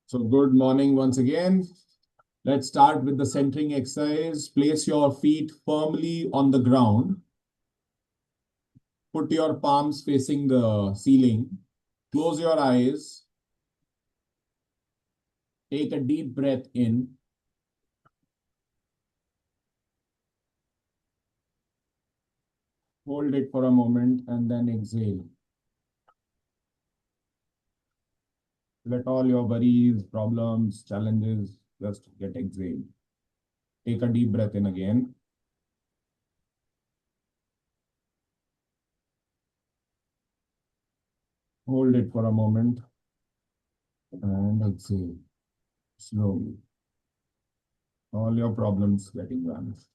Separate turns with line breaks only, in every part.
So good morning once again. Let's start with the centering exercise. Place your feet firmly on the ground. Put your palms facing the ceiling. Close your eyes. Take a deep breath in. Hold it for a moment and then exhale. Let all your worries, problems, challenges just get exhaled. Take a deep breath in again. Hold it for a moment and exhale slowly. All your problems getting vanished.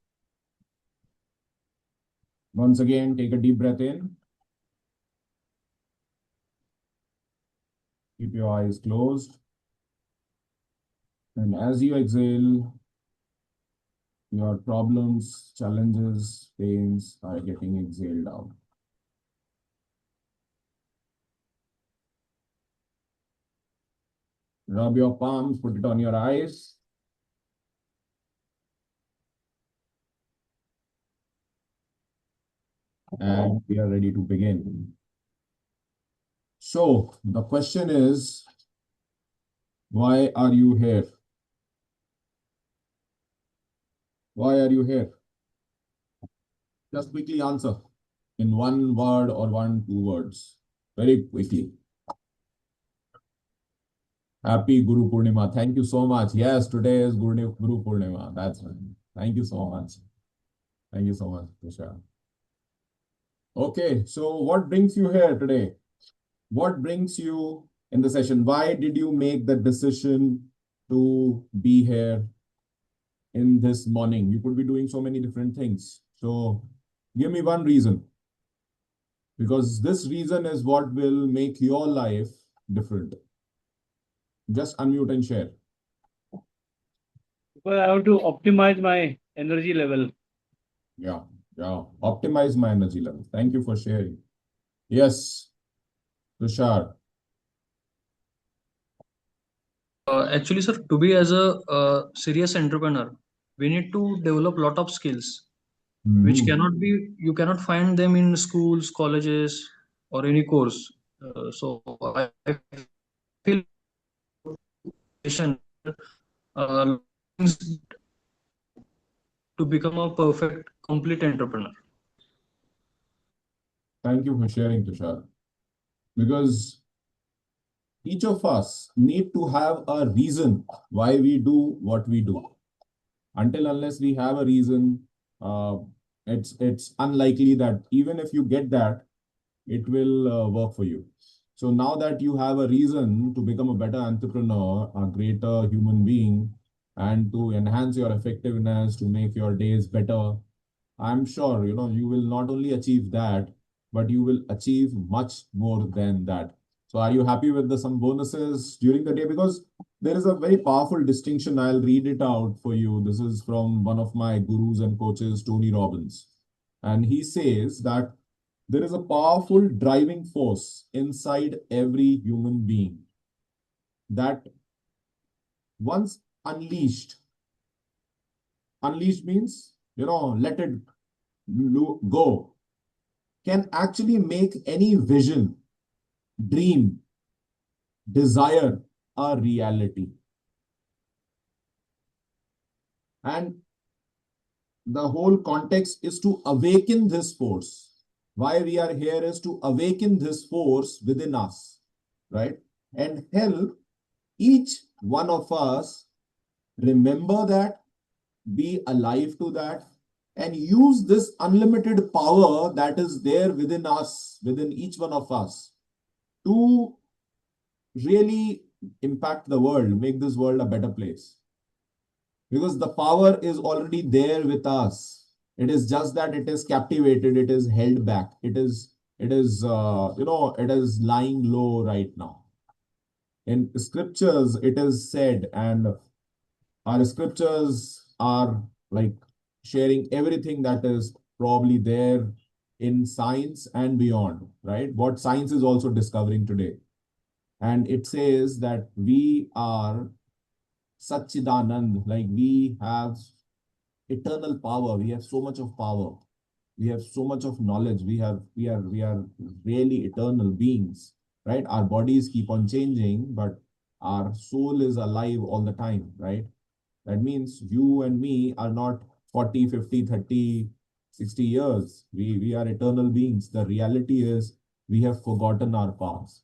Once again, take a deep breath in. Keep your eyes closed. And as you exhale, your problems, challenges, pains are getting exhaled out. Rub your palms, put it on your eyes. And we are ready to begin. So the question is, why are you here? Why are you here? Just quickly answer in one word or two words. Very quickly. Happy Guru Purnima. Thank you so much. Yes, today is Guru Purnima. That's right. Thank you so much. Thank you so much, Tushar. Okay, so what brings you here today? What brings you in the session? Why did you make the decision to be here in this morning? You could be doing so many different things. So give me one reason, because this reason is what will make your life different. Just unmute and share.
Well, I have to optimize my energy level.
Yeah, yeah. Optimize my energy level. Thank you for sharing. Yes, Tushar.
Actually, sir, to be as a serious entrepreneur, we need to develop lot of skills, which
Mhm.
cannot be you cannot find them in schools, colleges, or any course. So I feel education to become a perfect, complete entrepreneur.
Thank you for sharing, Tushar. Because each of us need to have a reason why we do what we do. Until unless we have a reason, uh, it's unlikely that even if you get that, it will work for you. So now that you have a reason to become a better entrepreneur, a greater human being, and to enhance your effectiveness, to make your days better, I'm sure you will not only achieve that, but you will achieve much more than that. So are you happy with the some bonuses during the day? Because there is a very powerful distinction. I'll read it out for you. This is from one of my gurus and coaches, Tony Robbins. And he says that there is a powerful driving force inside every human being that once unleashed means, let it go, can actually make any vision, dream, desire a reality. And the whole context is to awaken this force. Why we are here is to awaken this force within us, right? And help each one of us remember that, be alive to that, and use this unlimited power that is there within us, within each one of us, to really impact the world, make this world a better place. Because the power is already there with us. It is just that it is captivated, it is held back, it is lying low right now. In scriptures, it is said, and our scriptures are like sharing everything that is probably there in science and beyond, right? What science is also discovering today. And it says that we are Satchidanand, like we have eternal power. We have so much of power. We have so much of knowledge. We are really eternal beings, right? Our bodies keep on changing, but our soul is alive all the time, right? That means you and me are not 40, 50, 30, 60 years. We are eternal beings. The reality is we have forgotten our past.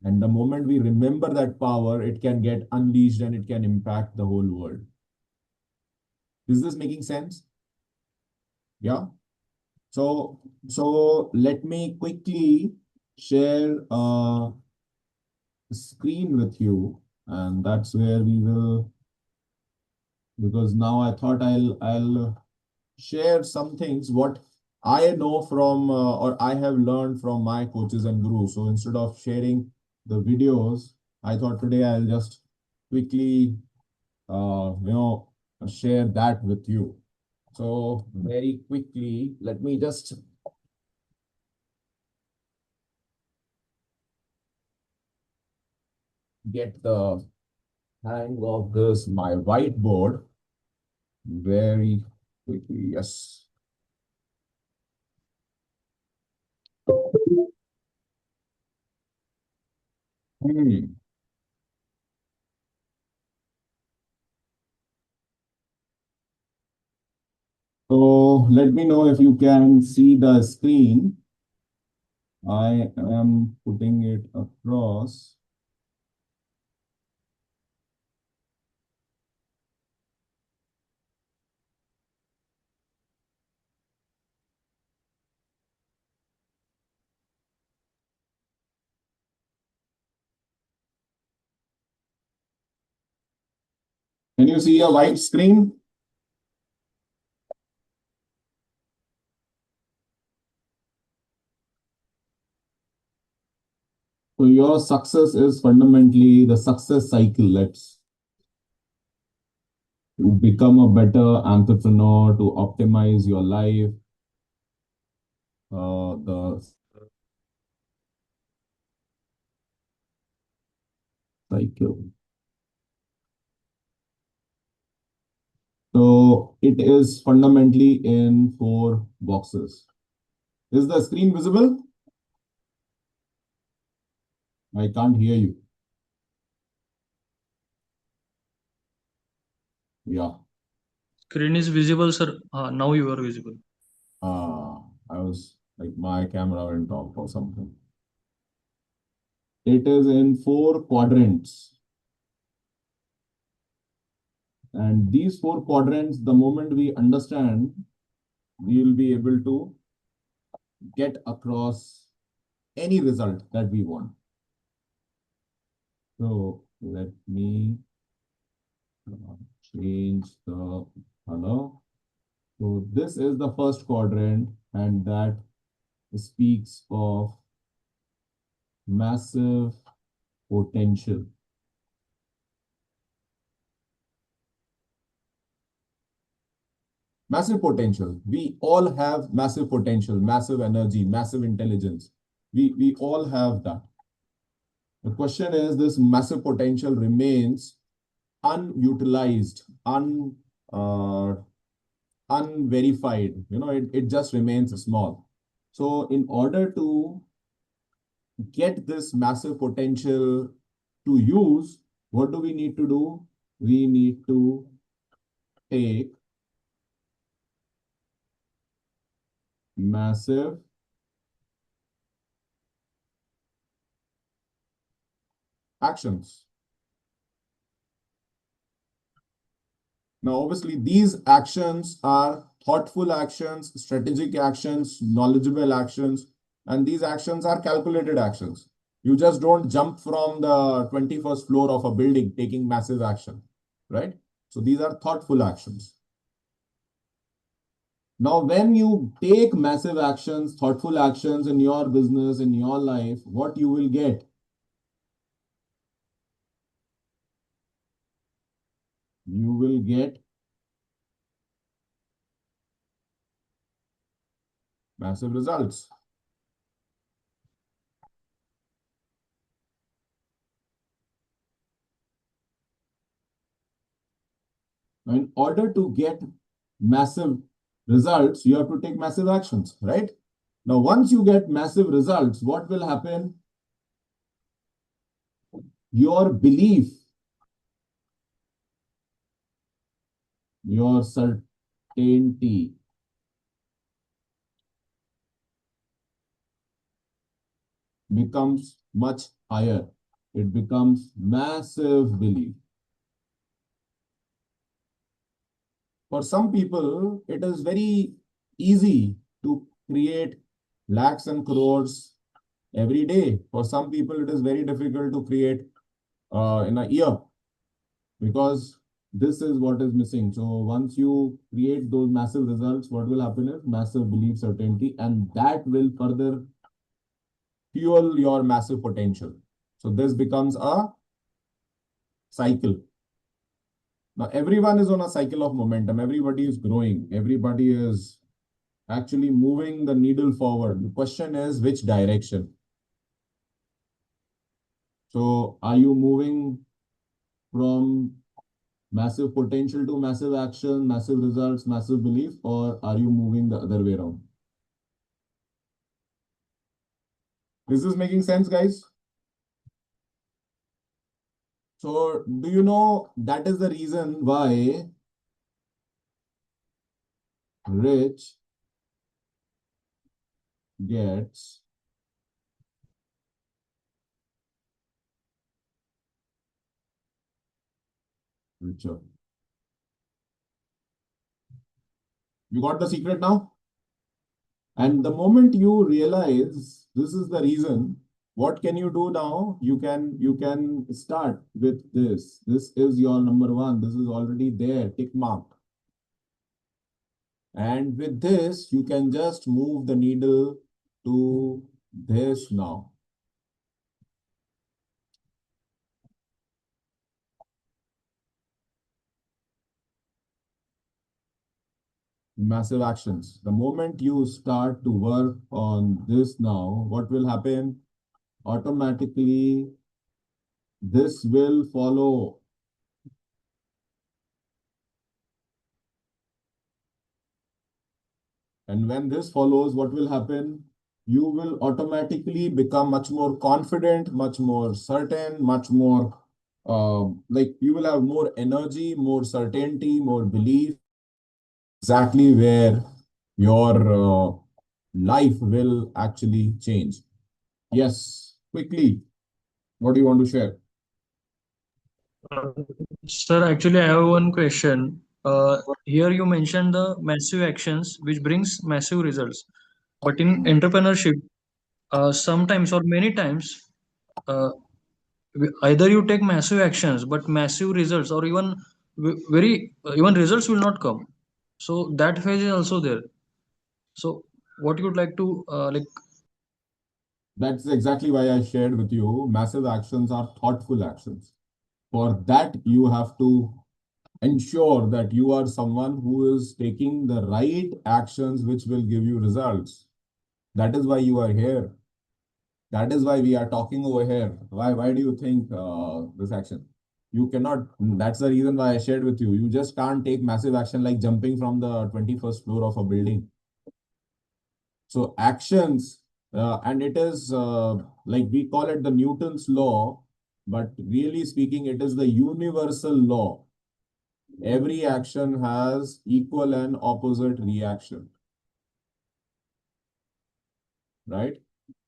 And the moment we remember that power, it can get unleashed and it can impact the whole world. Is this making sense? Yeah. So let me quickly share a screen with you, and that's where we will, because now I thought I'll share some things what I know from or I have learned from my coaches and gurus. So instead of sharing the videos, I thought today I'll just quickly share that with you. So very quickly, let me just get the hang of this, my whiteboard, very quickly. Yes. Hmm. So let me know if you can see the screen. I am putting it across. Can you see a white screen? So your success is fundamentally the success cycle. Let's to become a better entrepreneur, to optimize your life, the cycle. So it is fundamentally in four boxes. Is the screen visible? I can't hear you. Yeah.
Screen is visible, sir. Now you are visible.
I was like my camera went off or something. It is in four quadrants. And these four quadrants, the moment we understand, we will be able to get across any result that we want. So let me change the color. So this is the first quadrant, and that speaks of massive potential. Massive potential. We all have massive potential, massive energy, massive intelligence. We all have that. The question is, this massive potential remains unutilized, uh, unverified. It just remains small. So in order to get this massive potential to use, what do we need to do? We need to take massive actions. Now, obviously, these actions are thoughtful actions, strategic actions, knowledgeable actions, and these actions are calculated actions. You just don't jump from the 21st floor of a building taking massive action, right? So these are thoughtful actions. Now, when you take massive actions, thoughtful actions in your business, in your life, what you will get? You will get massive results. In order to get massive results, you have to take massive actions, right? Now, once you get massive results, what will happen? Your belief, your certainty becomes much higher. It becomes massive belief. For some people, it is very easy to create lakhs and crores every day. For some people, it is very difficult to create in a year, because this is what is missing. So once you create those massive results, what will happen is massive belief, certainty, and that will further fuel your massive potential. So this becomes a cycle. Now everyone is on a cycle of momentum. Everybody is growing. Everybody is actually moving the needle forward. The question is which direction. So are you moving from massive potential to massive action, massive results, massive belief, or are you moving the other way around? Is this making sense, guys? So, do you know that is the reason why rich gets richer? You got the secret now? And the moment you realize this is the reason, what can you do now? You can start with this. This is your number one. This is already there, tick mark. And with this, you can just move the needle to this now. Massive actions. The moment you start to work on this now, what will happen? Automatically, this will follow. And when this follows, what will happen? You will automatically become much more confident, much more certain, much more like you will have more energy, more certainty, more belief. Exactly where your life will actually change. Yes, quickly. What do you want to share?
Uh, Sir, actually, I have one question. Here you mentioned the massive actions which brings massive results. But in entrepreneurship, sometimes or many times, uh, either you take massive actions, but massive results, or even very even results will not come. So that phase is also there. So what you would like to like?
That's exactly why I shared with you. Massive actions are thoughtful actions. For that, you have to ensure that you are someone who is taking the right actions which will give you results. That is why you are here. That is why we are talking over here. Why do you think this action? You cannot, that's the reason why I shared with you. You just can't take massive action like jumping from the 21st floor of a building. So actions, and it is like we call it the Newton's law, but really speaking, it is the universal law. Every action has equal and opposite reaction, right?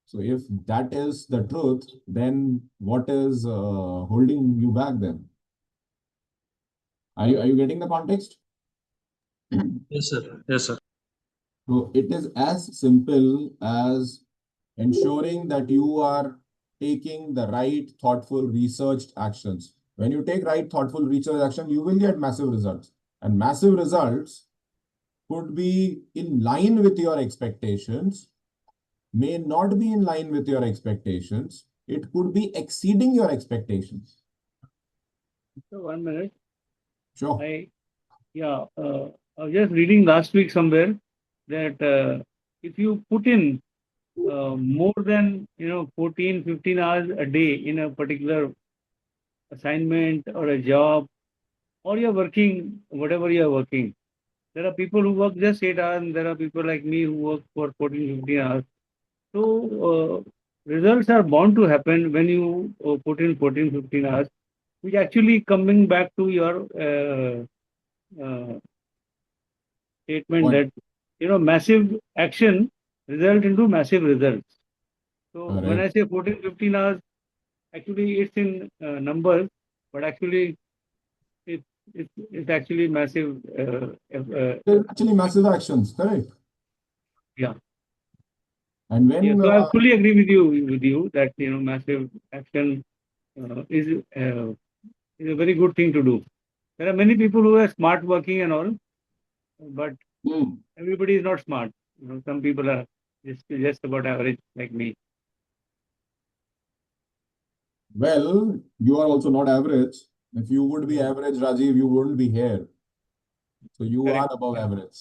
So if that is the truth, then what is holding you back then? Are you getting the context?
Yes, sir. Yes, sir.
So it is as simple as ensuring that you are taking the right, thoughtful, researched actions. When you take right, thoughtful, research action, you will get massive results. And massive results could be in line with your expectations, may not be in line with your expectations. It could be exceeding your expectations.
So 1 minute.
Sure.
I was just reading last week somewhere that if you put in more than 14, 15 hours a day in a particular assignment or a job or you're working, whatever you're working. There are people who work just 8 hours, and there are people like me who work for 14, 15 hours. So, results are bound to happen when you put in 14, 15 hours, which actually coming back to your statement
Point.
that, massive action result into massive results. So when I
Correct.
say 14, 15 hours, actually it's in numbers, but actually it, it's actually massive.
There's actually massive actions, correct?
Yeah.
And
Yeah.
when
So I fully agree with you that massive action is a very good thing to do. There are many people who are smart working and all, but
hmm,
everybody is not smart. Some people are just about average like me.
well, you are also not average. If you would be average, Rajiv, you wouldn't be here. So you are
Correct.
above average.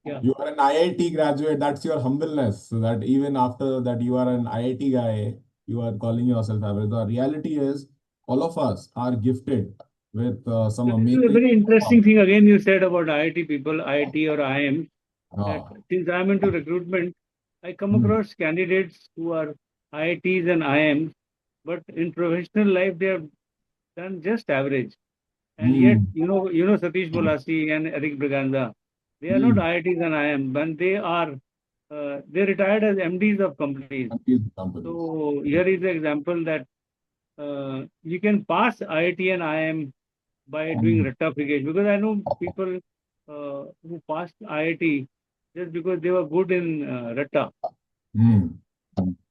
Yeah.
You are an IIT graduate. That's your humbleness. So that even after that, you are an IIT guy, you are calling yourself average. The reality is, all of us are gifted with some
So this is a
amazing.
very interesting thing again you said about IIT people, IIT or IIM, that
Ah,
since I'm into recruitment, I come
hmm,
across candidates who are IITs and IIMs, but in professional life they have done just average. And yet,
hmm,
Satish Bolasi and Eric Braganza, they are not
hmm.
IITs and IIM, but they retired as MDs of companies.
And these companies.
So here is the example that you can pass IIT and IIM by doing
Hmm,
rectification, because I know people who passed IIT just because they were good in Ratta.
hmm.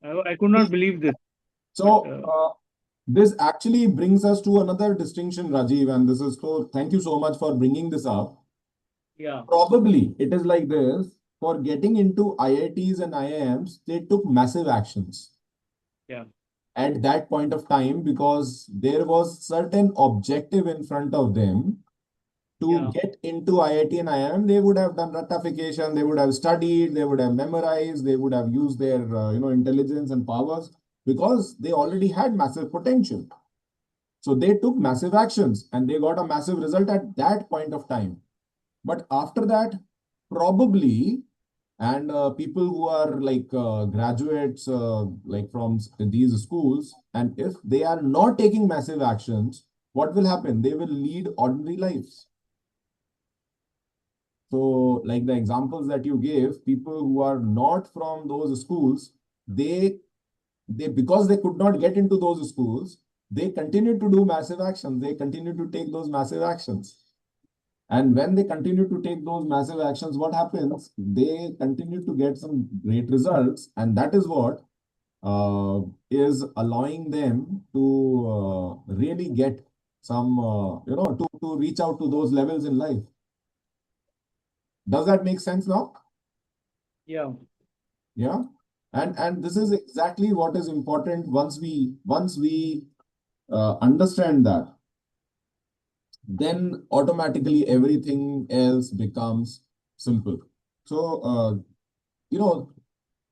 I could not believe this, but
So, this actually brings us to another distinction, Rajiv, and this is so thank you so much for bringing this up.
yeah,
Probably it is like this for getting into IITs and IIMs, they took massive actions
yeah,
at that point of time because there was certain objective in front of them to
yeah,
get into IIT and IIM. They would have done ratification, they would have studied, they would have memorized, they would have used their intelligence and powers because they already had massive potential. So they took massive actions and they got a massive result at that point of time. But after that, probably, and people who are like graduates, like from these schools, and if they are not taking massive actions, what will happen? They will lead ordinary lives. So, like the examples that you gave, people who are not from those schools, they because they could not get into those schools, they continue to do massive actions. They continue to take those massive actions. And when they continue to take those massive actions, what happens? They continue to get some great results. And that is what is allowing them to really get some, to reach out to those levels in life. Does that make sense now?
yeah,
Yeah. And this is exactly what is important once we understand that, then automatically everything else becomes simple. So, you know,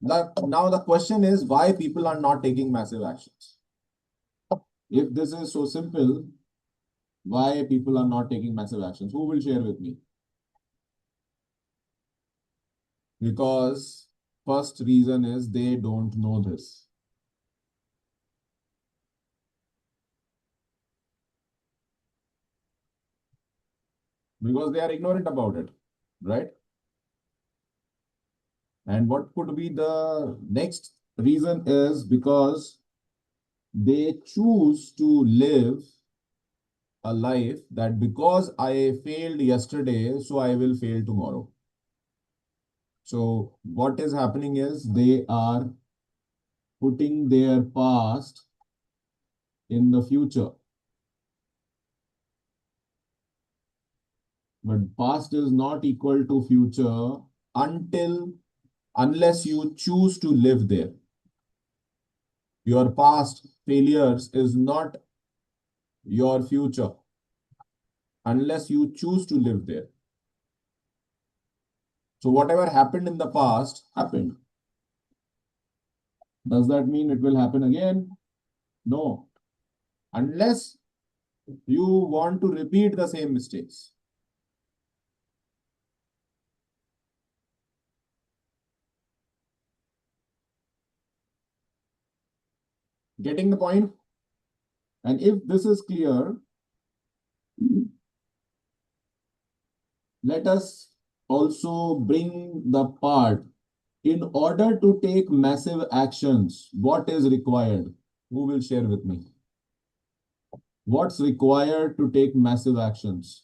now the question is why people are not taking massive actions. If this is so simple, why people are not taking massive actions? Who will share with me? Because first reason is they don't know this. Because they are ignorant about it, right? And what could be the next reason is because they choose to live a life that because I failed yesterday, so I will fail tomorrow. So what is happening is they are putting their past in the future. But past is not equal to future until unless you choose to live there. Your past failures is not your future unless you choose to live there. So whatever happened in the past happened. Does that mean it will happen again? No. Unless You want to repeat the same mistakes. Getting the point? And if this is clear, let us also bring the part. In order to take massive actions, what is required? Who will share with me? What's required to take massive actions?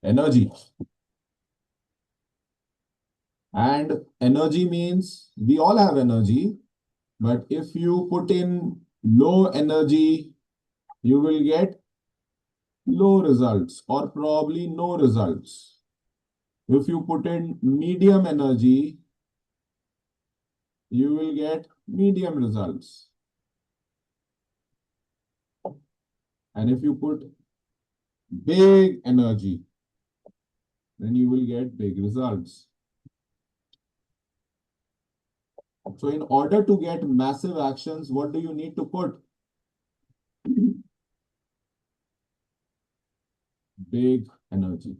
Energy. And energy means we all have energy, but if you put in low energy, you will get low results or probably no results. If you put in medium energy, you will get medium results. And if you put big energy, then you will get big results. So in order to get massive actions, what do you need to put? Big energy,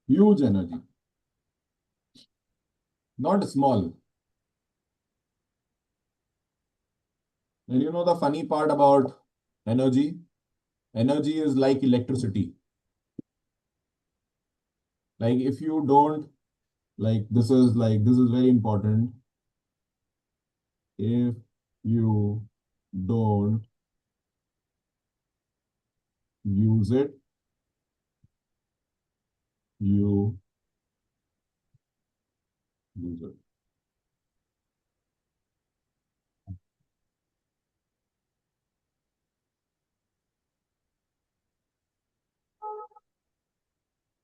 huge energy, not small. And you know the funny part about energy? Energy is like electricity. Like if you don't, this is very important. If you don't use it, you lose it.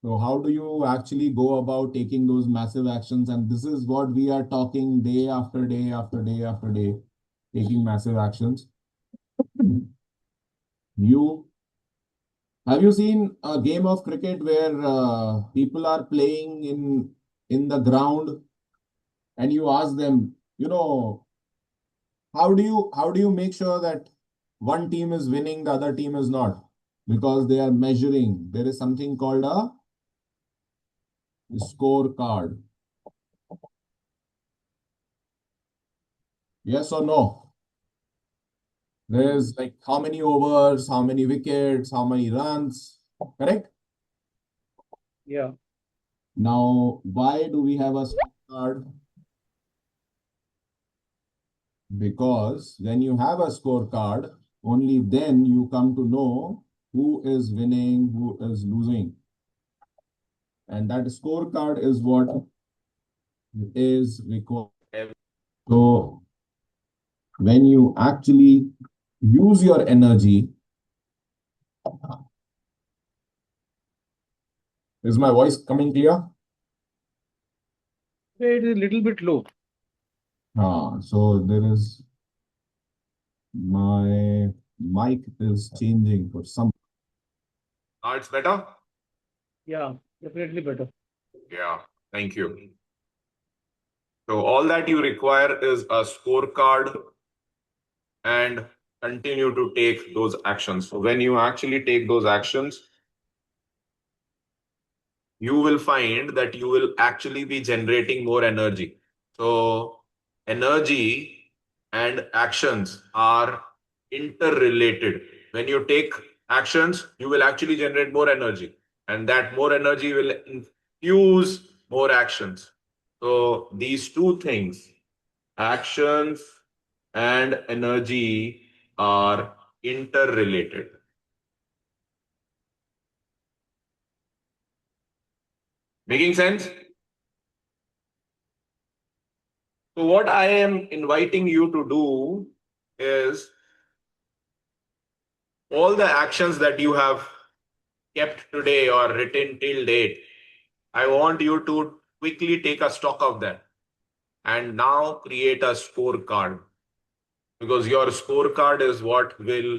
So how do you actually go about taking those massive actions? And this is what we are talking day after day after day after day, taking massive actions. You have you seen a game of cricket where people are playing in the ground and you ask them, how do you make sure that one team is winning, the other team is not? Because they are measuring. There is something called a scorecard. Yes or no? There's like how many overs, how many wickets, how many runs. Correct?
Yeah.
Now, why do we have a scorecard? Because when you have a scorecard, only then you come to know who is winning, who is losing. And that scorecard is what is required. So when you actually use your energy, is my voice coming clear?
It is a little bit low.
So there is my mic is changing for some. Now it's better?
Yeah, definitely better.
Yeah, thank you. So all that you require is a scorecard and continue to take those actions. So when you actually take those actions, you will find that you will actually be generating more energy. So energy and actions are interrelated. When you take actions, you will actually generate more energy, and that more energy will infuse more actions. So these two things, actions and energy, are interrelated. Making sense? So, what I am inviting you to do is all the actions that you have kept today or written till date, I want you to quickly take a stock of that and now create a scorecard, because your scorecard is what will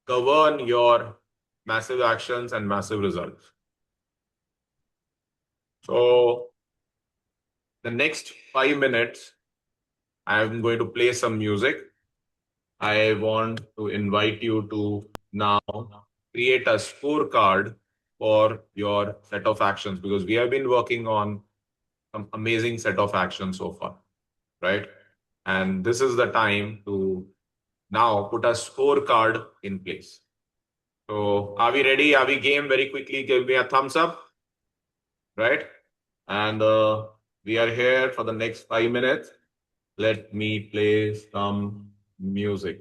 govern your massive actions and massive results. So, the next 5 minutes, I'm going to play some music. I want to invite you to now create a scorecard for your set of actions, because we have been working on some amazing set of actions so far, right? And this is the time to now put a scorecard in place. So are we ready? Are we game? Very quickly, give me a thumbs up, right? And we are here for the next 5 minutes. Let me play some music.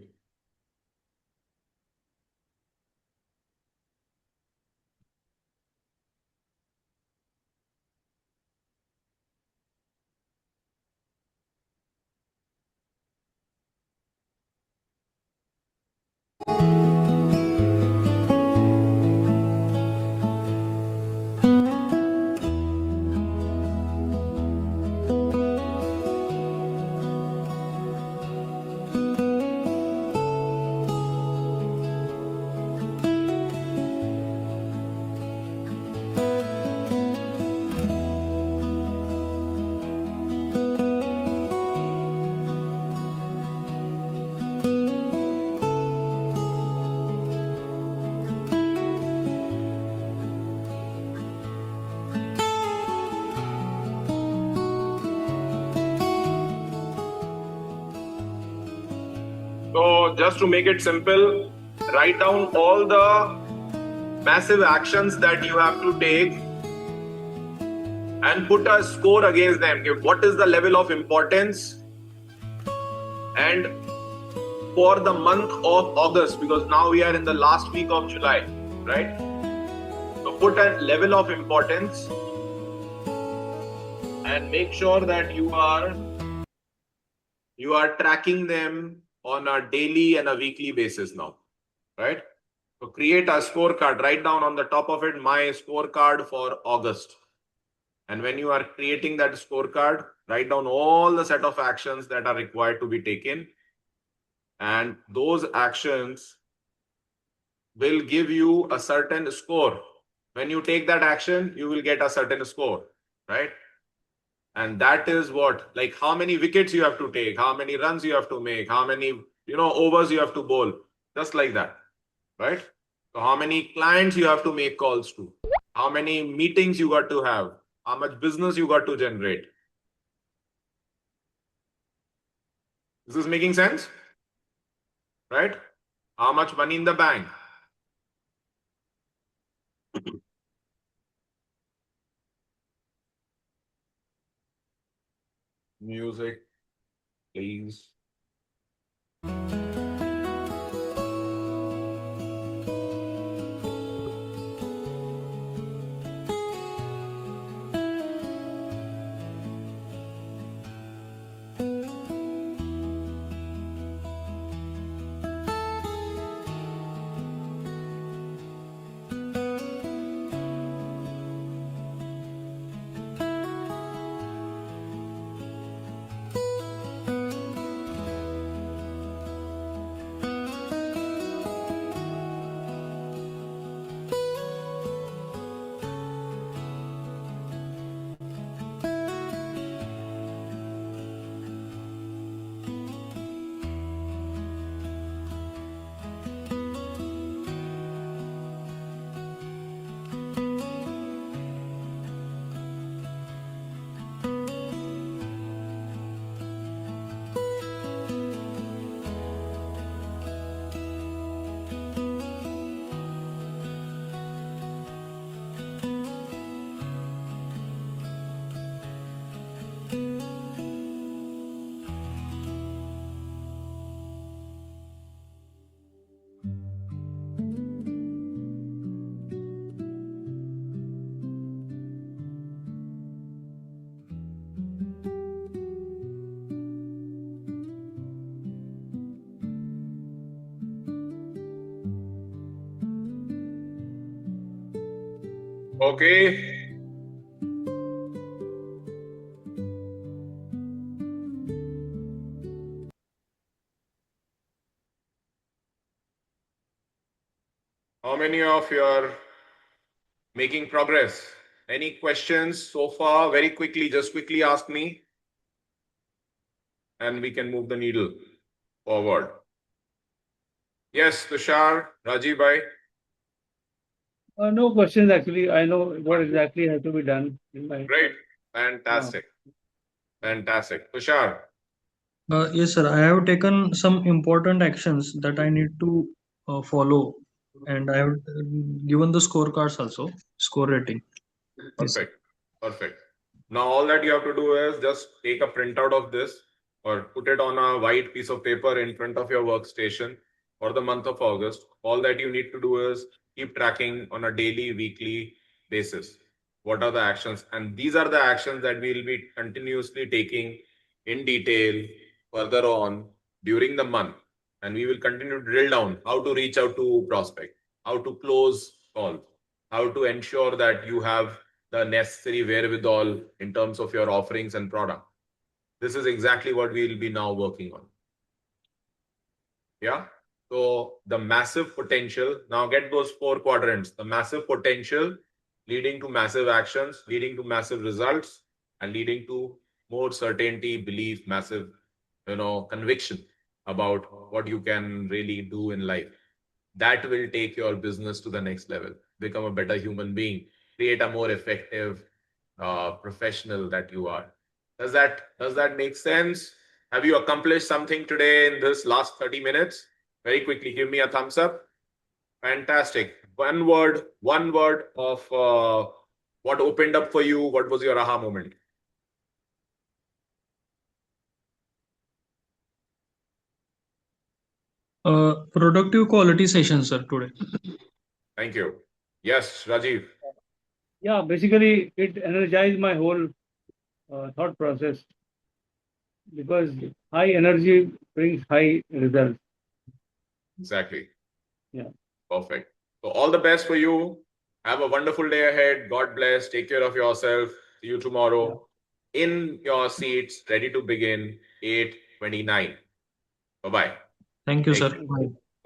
So just to make it simple, write down all the massive actions that you have to take and put a score against them. What is the level of importance? And for the month of August, because now we are in the last week of July, right? So put a level of importance and make sure that you are tracking them on a daily and a weekly basis now, right? So create a scorecard, write down on the top of it, my scorecard for August. And when you are creating that scorecard, write down all the set of actions that are required to be taken. And those actions will give you a certain score. When you take that action, you will get a certain score, right? And that is what, like how many wickets you have to take, how many runs you have to make, how many, overs you have to bowl, just like that, right? So how many clients you have to make calls to, how many meetings you got to have, how much business you got to generate. Is this making sense? Right? How much money in the bank? Music, please. Okay. How many of you are making progress? Any questions so far? Very quickly, just quickly ask me. and we can move the needle forward. Yes, Tushar, Rajiv bhai.
No questions actually. I know what exactly has to be done in my.
Great. Fantastic. Fantastic. Tushar.
Yes, sir. I have taken some important actions that I need to follow, and I have given the scorecards also, score rating. Yes, sir.
Perfect. Perfect. Now, all that you have to do is just take a printout of this or put it on a white piece of paper in front of your workstation for the month of August. All that you need to do is keep tracking on a daily, weekly basis. What are the actions? And these are the actions that we will be continuously taking in detail further on during the month. And we will continue to drill down how to reach out to prospect, how to close calls, how to ensure that you have the necessary wherewithal in terms of your offerings and product. This is exactly what we will be now working on. Yeah. So the massive potential, now get those 4 quadrants, the massive potential leading to massive actions, leading to massive results, and leading to more certainty, belief, massive, conviction about what you can really do in life. That will take your business to the next level, become a better human being, create a more effective professional that you are. Does that make sense? Have you accomplished something today in this last 30 minutes? Very quickly, give me a thumbs up. Fantastic. One word of what opened up for you. What was your aha moment?
Productive quality session, sir, today.
Thank you. Yes, Rajiv.
Yeah, basically it energized my whole thought process because high energy brings high results.
Exactly.
Yeah.
Perfect. So all the best for you. Have a wonderful day ahead. God bless. Take care of yourself. See you tomorrow. In your seats, ready to begin, 8:29. Bye-bye.
Thank you,
Take
sir.
care.
Bye.